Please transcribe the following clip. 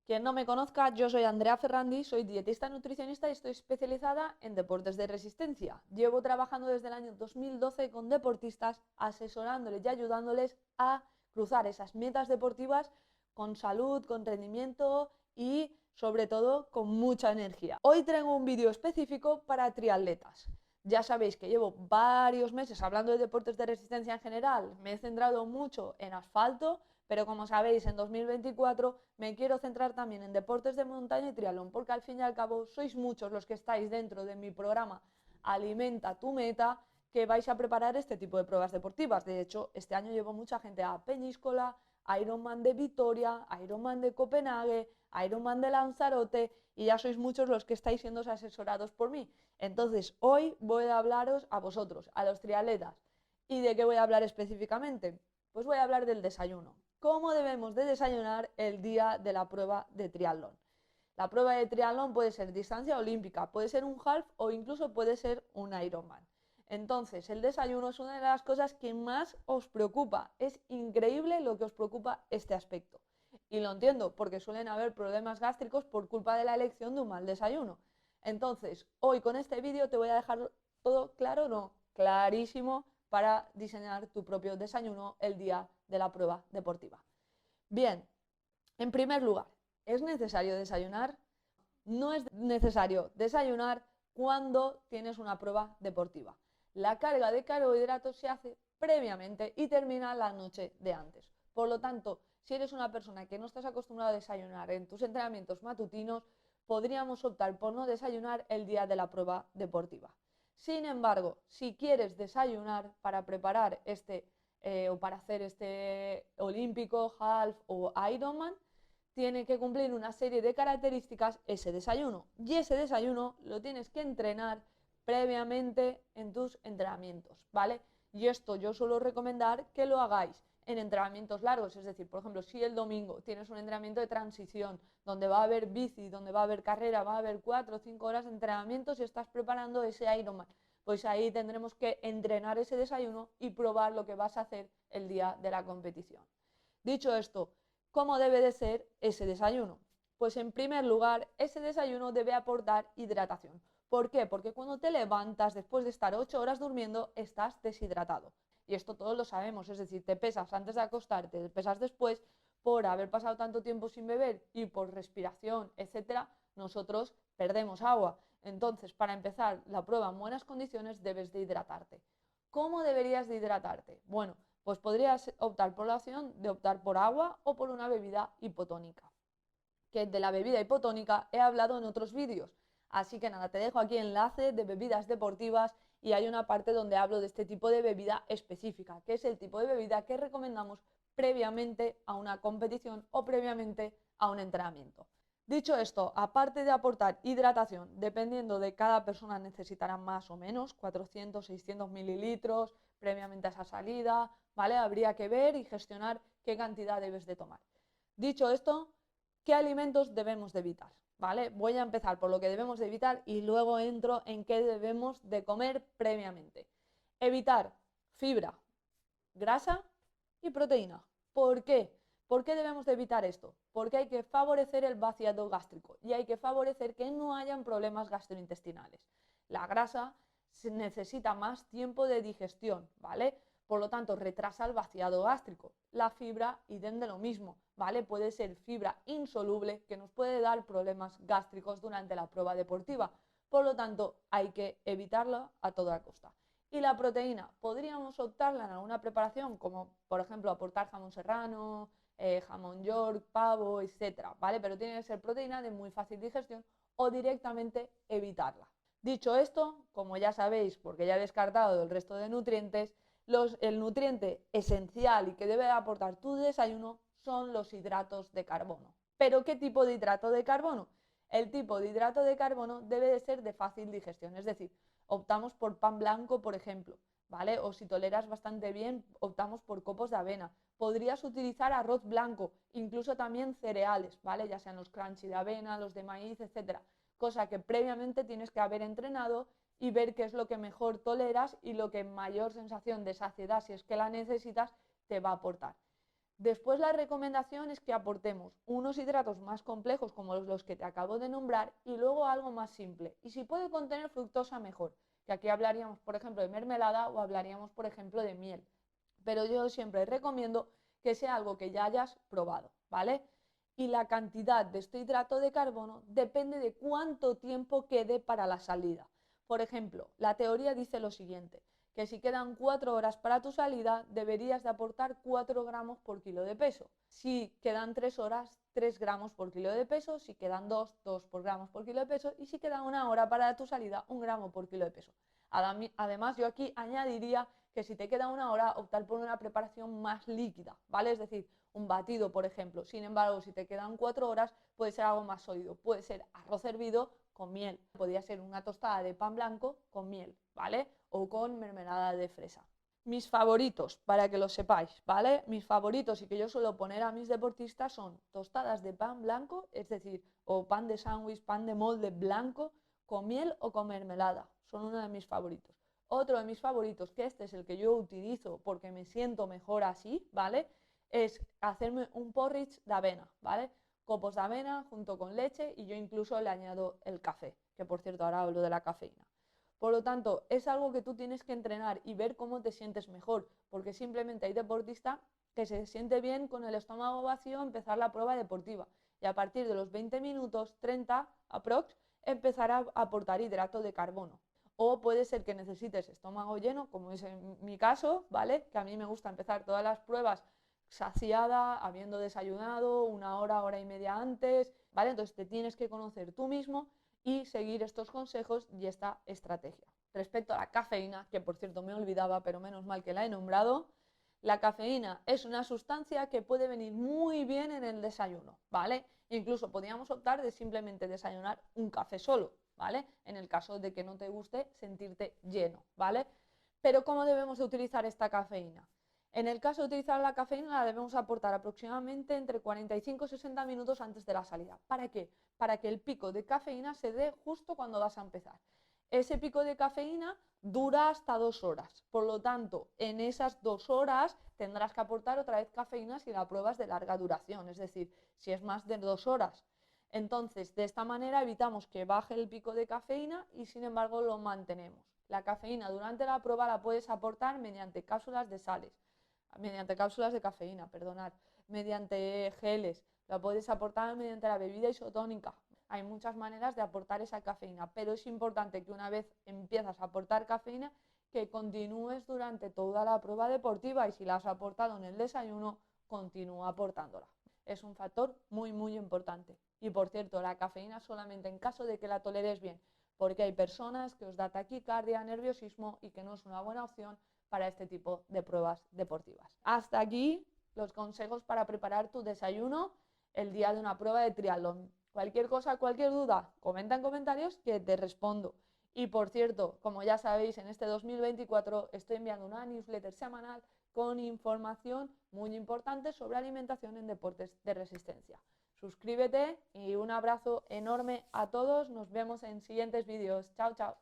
Quien no me conozca, yo soy Andrea Ferrandi, soy dietista nutricionista y estoy especializada en deportes de resistencia. Llevo trabajando desde el año 2012 con deportistas, asesorándoles y ayudándoles a cruzar esas metas deportivas con salud, con rendimiento y sobre todo con mucha energía. Hoy traigo un vídeo específico para triatletas. Ya sabéis que llevo varios meses hablando de deportes de resistencia en general, me he centrado mucho en asfalto, pero como sabéis, en 2024 me quiero centrar también en deportes de montaña y triatlón, porque al fin y al cabo sois muchos los que estáis dentro de mi programa Alimenta tu Meta, que vais a preparar este tipo de pruebas deportivas. De hecho, este año llevo mucha gente a Peñíscola, Ironman de Vitoria, Ironman de Copenhague, Ironman de Lanzarote, y ya sois muchos los que estáis siendo asesorados por mí. Entonces, hoy voy a hablaros a vosotros, a los triatletas. ¿Y de qué voy a hablar específicamente? Pues voy a hablar del desayuno. ¿Cómo debemos de desayunar el día de la prueba de triatlón? La prueba de triatlón puede ser distancia olímpica, puede ser un half o incluso puede ser un Ironman. Entonces, el desayuno es una de las cosas que más os preocupa. Es increíble lo que os preocupa este aspecto. Y lo entiendo, porque suelen haber problemas gástricos por culpa de la elección de un mal desayuno. Entonces, hoy con este vídeo te voy a dejar todo claro, no, clarísimo, para diseñar tu propio desayuno el día de la prueba deportiva. Bien, en primer lugar, ¿es necesario desayunar? No es necesario desayunar cuando tienes una prueba deportiva. La carga de carbohidratos se hace previamente y termina la noche de antes. Por lo tanto, si eres una persona que no estás acostumbrada a desayunar en tus entrenamientos matutinos, podríamos optar por no desayunar el día de la prueba deportiva. Sin embargo, si quieres desayunar para preparar o para hacer este olímpico, half o Ironman, tiene que cumplir una serie de características ese desayuno. Y ese desayuno lo tienes que entrenar previamente en tus entrenamientos, ¿vale? Y esto yo suelo recomendar que lo hagáis en entrenamientos largos, es decir, por ejemplo, si el domingo tienes un entrenamiento de transición, donde va a haber bici, donde va a haber carrera, va a haber 4 o 5 horas de entrenamiento si estás preparando ese Ironman, pues ahí tendremos que entrenar ese desayuno y probar lo que vas a hacer el día de la competición. Dicho esto, ¿cómo debe de ser ese desayuno? Pues en primer lugar, ese desayuno debe aportar hidratación. ¿Por qué? Porque cuando te levantas después de estar 8 horas durmiendo, estás deshidratado. Y esto todos lo sabemos, es decir, te pesas antes de acostarte, te pesas después, por haber pasado tanto tiempo sin beber y por respiración, etcétera, nosotros perdemos agua. Entonces, para empezar la prueba en buenas condiciones, debes de hidratarte. ¿Cómo deberías de hidratarte? Bueno, pues podrías optar por la opción de optar por agua o por una bebida hipotónica. Que de la bebida hipotónica he hablado en otros vídeos. Así que nada, te dejo aquí enlace de bebidas deportivas y hay una parte donde hablo de este tipo de bebida específica, que es el tipo de bebida que recomendamos previamente a una competición o previamente a un entrenamiento. Dicho esto, aparte de aportar hidratación, dependiendo de cada persona necesitará más o menos, 400, 600 mililitros previamente a esa salida, ¿vale? Habría que ver y gestionar qué cantidad debes de tomar. Dicho esto, ¿qué alimentos debemos de evitar? ¿Vale? Voy a empezar por lo que debemos de evitar y luego entro en qué debemos de comer previamente. Evitar fibra, grasa y proteína. ¿Por qué? ¿Por qué debemos de evitar esto? Porque hay que favorecer el vaciado gástrico y hay que favorecer que no hayan problemas gastrointestinales. La grasa necesita más tiempo de digestión, ¿vale? Por lo tanto, retrasa el vaciado gástrico. La fibra, idem de lo mismo, ¿vale? Puede ser fibra insoluble que nos puede dar problemas gástricos durante la prueba deportiva. Por lo tanto, hay que evitarla a toda costa. Y la proteína, podríamos optarla en alguna preparación, como por ejemplo aportar jamón serrano, jamón york, pavo, etcétera, ¿vale? Pero tiene que ser proteína de muy fácil digestión o directamente evitarla. Dicho esto, como ya sabéis, porque ya he descartado el resto de nutrientes, el nutriente esencial y que debe aportar tu desayuno son los hidratos de carbono. ¿Pero qué tipo de hidrato de carbono? El tipo de hidrato de carbono debe de ser de fácil digestión, es decir, optamos por pan blanco, por ejemplo, ¿vale? O si toleras bastante bien, optamos por copos de avena. Podrías utilizar arroz blanco, incluso también cereales, ¿vale? Ya sean los crunchy de avena, los de maíz, etcétera. Cosa que previamente tienes que haber entrenado y ver qué es lo que mejor toleras y lo que mayor sensación de saciedad, si es que la necesitas, te va a aportar. Después la recomendación es que aportemos unos hidratos más complejos como los que te acabo de nombrar y luego algo más simple. Y si puede contener fructosa mejor, que aquí hablaríamos por ejemplo de mermelada o hablaríamos por ejemplo de miel. Pero yo siempre recomiendo que sea algo que ya hayas probado, ¿vale? Y la cantidad de este hidrato de carbono depende de cuánto tiempo quede para la salida. Por ejemplo, la teoría dice lo siguiente, que si quedan 4 horas para tu salida, deberías de aportar 4 gramos por kilo de peso. Si quedan 3 horas, 3 gramos por kilo de peso. Si quedan 2, 2 por gramos por kilo de peso. Y si queda 1 hora para tu salida, 1 gramo por kilo de peso. Además, yo aquí añadiría que si te queda 1 hora, optar por una preparación más líquida, ¿vale? Es decir, un batido, por ejemplo. Sin embargo, si te quedan 4 horas, puede ser algo más sólido. Puede ser arroz hervido con miel. Podría ser una tostada de pan blanco con miel, ¿vale? O con mermelada de fresa. Mis favoritos, para que lo sepáis, ¿vale? Mis favoritos y que yo suelo poner a mis deportistas son tostadas de pan blanco, es decir, o pan de sándwich, pan de molde blanco, con miel o con mermelada. Son uno de mis favoritos. Otro de mis favoritos, que este es el que yo utilizo porque me siento mejor así, ¿vale? Es hacerme un porridge de avena, ¿vale? Copos de avena junto con leche y yo incluso le añado el café, que por cierto ahora hablo de la cafeína. Por lo tanto, es algo que tú tienes que entrenar y ver cómo te sientes mejor, porque simplemente hay deportistas que se siente bien con el estómago vacío empezar la prueba deportiva y a partir de los 20 minutos, 30 aprox, empezar a aportar hidrato de carbono. O puede ser que necesites estómago lleno, como es en mi caso, ¿vale? Que a mí me gusta empezar todas las pruebas saciada, habiendo desayunado 1 hora, hora y media antes, ¿vale? Entonces te tienes que conocer tú mismo y seguir estos consejos y esta estrategia. Respecto a la cafeína, que por cierto me olvidaba, pero menos mal que la he nombrado, la cafeína es una sustancia que puede venir muy bien en el desayuno, ¿vale? Incluso podríamos optar de simplemente desayunar un café solo, ¿vale? En el caso de que no te guste sentirte lleno, ¿vale? Pero ¿cómo debemos de utilizar esta cafeína? En el caso de utilizar la cafeína la debemos aportar aproximadamente entre 45 y 60 minutos antes de la salida. ¿Para qué? Para que el pico de cafeína se dé justo cuando vas a empezar. Ese pico de cafeína dura hasta 2 horas. Por lo tanto, en esas 2 horas tendrás que aportar otra vez cafeína si la prueba es de larga duración, es decir, si es más de 2 horas. Entonces, de esta manera evitamos que baje el pico de cafeína y sin embargo lo mantenemos. La cafeína durante la prueba la puedes aportar mediante cápsulas de sales, mediante cápsulas de cafeína, perdonad, mediante geles, la puedes aportar mediante la bebida isotónica. Hay muchas maneras de aportar esa cafeína, pero es importante que una vez empiezas a aportar cafeína, que continúes durante toda la prueba deportiva y si la has aportado en el desayuno, continúa aportándola. Es un factor muy, muy importante. Y por cierto, la cafeína solamente en caso de que la toleres bien, porque hay personas que os da taquicardia, nerviosismo y que no es una buena opción para este tipo de pruebas deportivas. Hasta aquí los consejos para preparar tu desayuno el día de una prueba de triatlón. Cualquier cosa, cualquier duda, comenta en comentarios que te respondo. Y por cierto, como ya sabéis, en este 2024 estoy enviando una newsletter semanal con información muy importante sobre alimentación en deportes de resistencia. Suscríbete y un abrazo enorme a todos. Nos vemos en siguientes vídeos. Chao, chao.